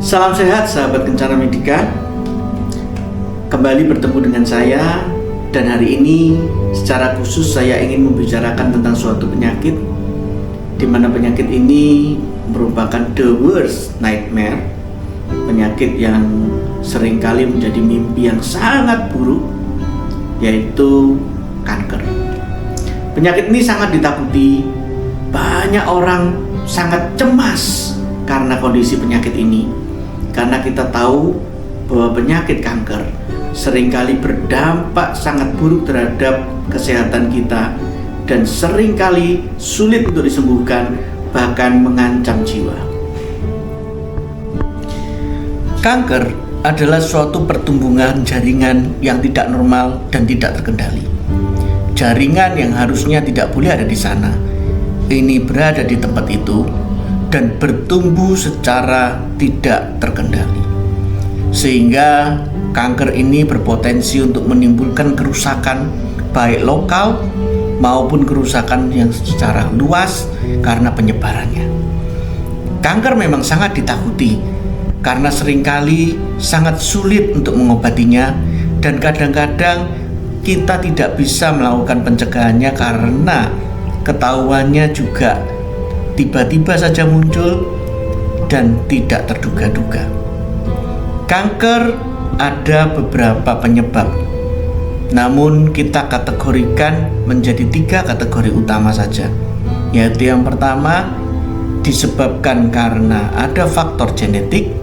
Salam sehat sahabat Kencana Medika. Kembali bertemu dengan saya, dan hari ini secara khusus saya ingin membicarakan tentang suatu penyakit di mana penyakit ini merupakan the worst nightmare, penyakit yang seringkali menjadi mimpi yang sangat buruk, yaitu kanker. Penyakit ini sangat ditakuti, banyak orang sangat cemas karena kondisi penyakit ini. Karena kita tahu bahwa penyakit kanker seringkali berdampak sangat buruk terhadap kesehatan kita dan seringkali sulit untuk disembuhkan, bahkan mengancam jiwa. Kanker adalah suatu pertumbuhan jaringan yang tidak normal dan tidak terkendali. Jaringan yang harusnya tidak boleh ada di sana, ini berada di tempat itu dan bertumbuh secara tidak terkendali, sehingga kanker ini berpotensi untuk menimbulkan kerusakan baik lokal maupun kerusakan yang secara luas karena penyebarannya. Kanker memang sangat ditakuti karena seringkali sangat sulit untuk mengobatinya, dan kadang-kadang kita tidak bisa melakukan pencegahannya karena ketahuannya juga tiba-tiba saja muncul dan tidak terduga-duga. Kanker ada beberapa penyebab, namun kita kategorikan menjadi 3 kategori utama saja, yaitu yang pertama disebabkan karena ada faktor genetik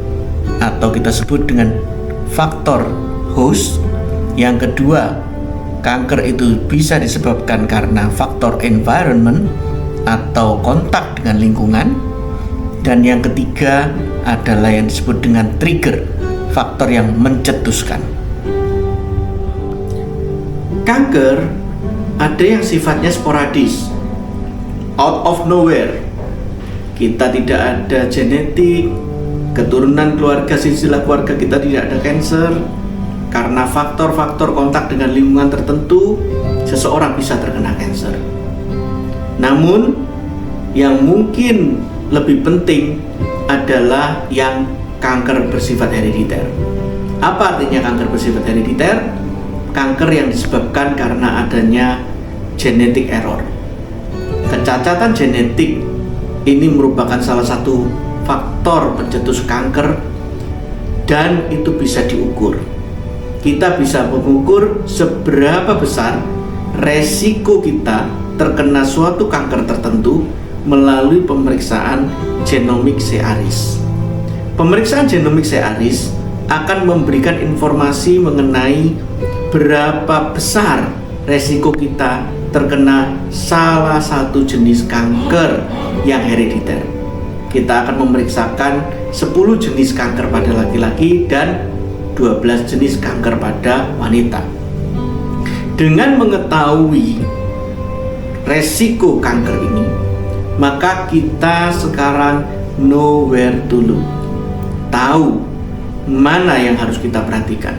atau kita sebut dengan faktor host. Yang kedua, kanker itu bisa disebabkan karena faktor environment atau kontak dengan lingkungan. Dan yang ketiga adalah yang disebut dengan trigger, faktor yang mencetuskan. Kanker ada yang sifatnya sporadis, out of nowhere. Kita tidak ada genetik, keturunan keluarga, silsilah keluarga kita tidak ada kanker. Karena faktor-faktor kontak dengan lingkungan tertentu, seseorang bisa terkena kanker. Namun yang mungkin lebih penting adalah yang kanker bersifat herediter. Apa artinya kanker bersifat herediter? Kanker yang disebabkan karena adanya genetic error. Kecacatan genetik ini merupakan salah satu faktor pencetus kanker, dan itu bisa diukur. Kita bisa mengukur seberapa besar resiko kita terkena suatu kanker tertentu melalui pemeriksaan genomic series. Pemeriksaan genomic series akan memberikan informasi mengenai berapa besar resiko kita terkena salah satu jenis kanker yang herediter. Kita akan memeriksakan 10 jenis kanker pada laki-laki dan 12 jenis kanker pada wanita. Dengan mengetahui resiko kanker ini, maka kita sekarang know where to look, tahu mana yang harus kita perhatikan.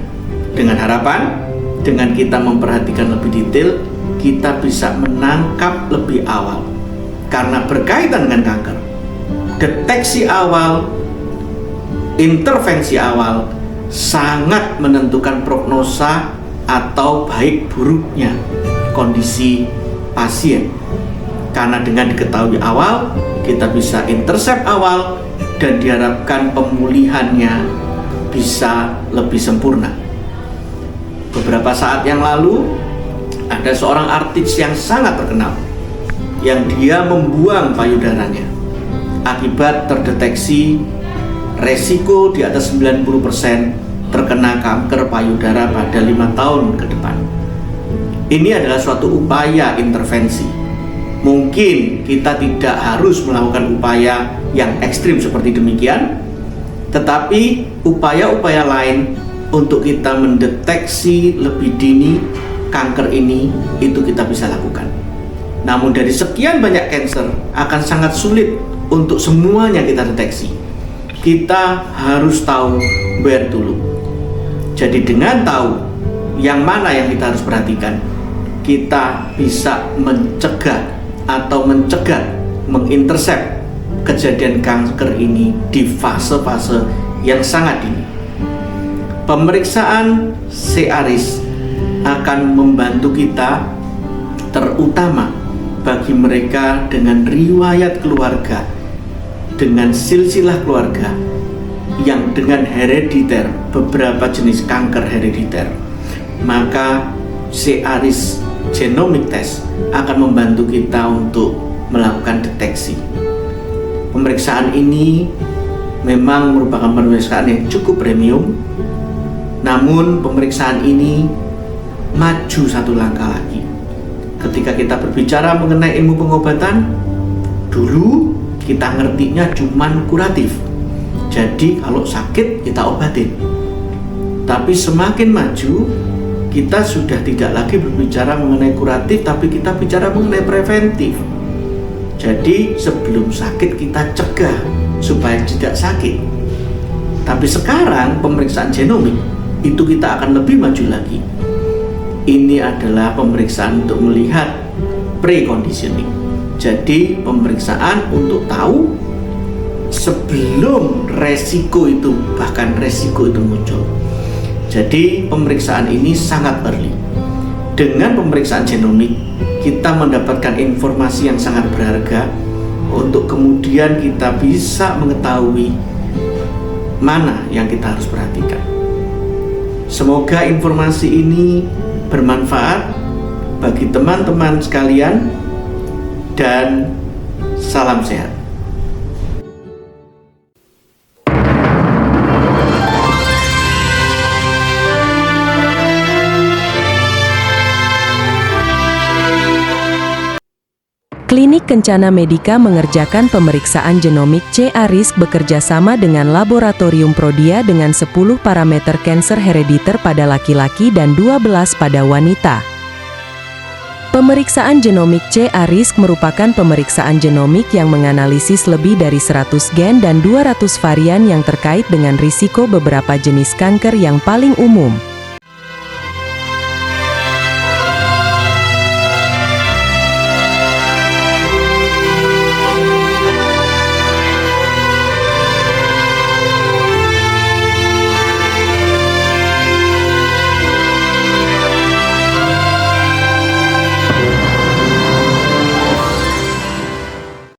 Dengan harapan, dengan kita memperhatikan lebih detail, kita bisa menangkap lebih awal. Karena berkaitan dengan kanker, deteksi awal, intervensi awal sangat menentukan prognosa atau baik buruknya kondisi pasien. Karena dengan diketahui awal, kita bisa intercept awal dan diharapkan pemulihannya bisa lebih sempurna. Beberapa saat yang lalu ada seorang artis yang sangat terkenal, yang dia membuang payudaranya. Akibat terdeteksi resiko di atas 90% terkena kanker payudara pada 5 tahun ke depan. Ini adalah suatu upaya intervensi. Mungkin kita tidak harus melakukan upaya yang ekstrim seperti demikian, tetapi upaya-upaya lain untuk kita mendeteksi lebih dini kanker ini itu kita bisa lakukan. Namun dari sekian banyak kanker akan sangat sulit untuk semuanya kita deteksi. Kita harus tahu where to look. Jadi dengan tahu yang mana yang kita harus perhatikan, kita bisa mencegah atau mengintercept kejadian kanker ini di fase-fase yang sangat dini. Pemeriksaan C-ARIS akan membantu kita, terutama bagi mereka dengan riwayat keluarga, dengan silsilah keluarga yang dengan herediter, beberapa jenis kanker herediter. Maka C-ARIS Genomic Test akan membantu kita untuk melakukan deteksi. Pemeriksaan ini memang merupakan pemeriksaan yang cukup premium, namun pemeriksaan ini maju satu langkah lagi. Ketika kita berbicara mengenai ilmu pengobatan, dulu kita ngertinya cuman kuratif. Jadi kalau sakit kita obatin. Tapi semakin maju, kita sudah tidak lagi berbicara mengenai kuratif, tapi kita bicara mengenai preventif. Jadi sebelum sakit kita cegah supaya tidak sakit. Tapi sekarang pemeriksaan genomik itu kita akan lebih maju lagi. Ini adalah pemeriksaan untuk melihat preconditioning. Jadi pemeriksaan untuk tahu sebelum resiko itu, bahkan resiko itu muncul. Jadi pemeriksaan ini sangat early. Dengan pemeriksaan genomik, kita mendapatkan informasi yang sangat berharga untuk kemudian kita bisa mengetahui mana yang kita harus perhatikan. Semoga informasi ini bermanfaat bagi teman-teman sekalian dan salam sehat. Klinik Kencana Medika mengerjakan pemeriksaan genomik C-ARIS bekerja sama dengan Laboratorium Prodia dengan 10 parameter kanker herediter pada laki-laki dan 12 pada wanita. Pemeriksaan genomik C-ARIS merupakan pemeriksaan genomik yang menganalisis lebih dari 100 gen dan 200 varian yang terkait dengan risiko beberapa jenis kanker yang paling umum.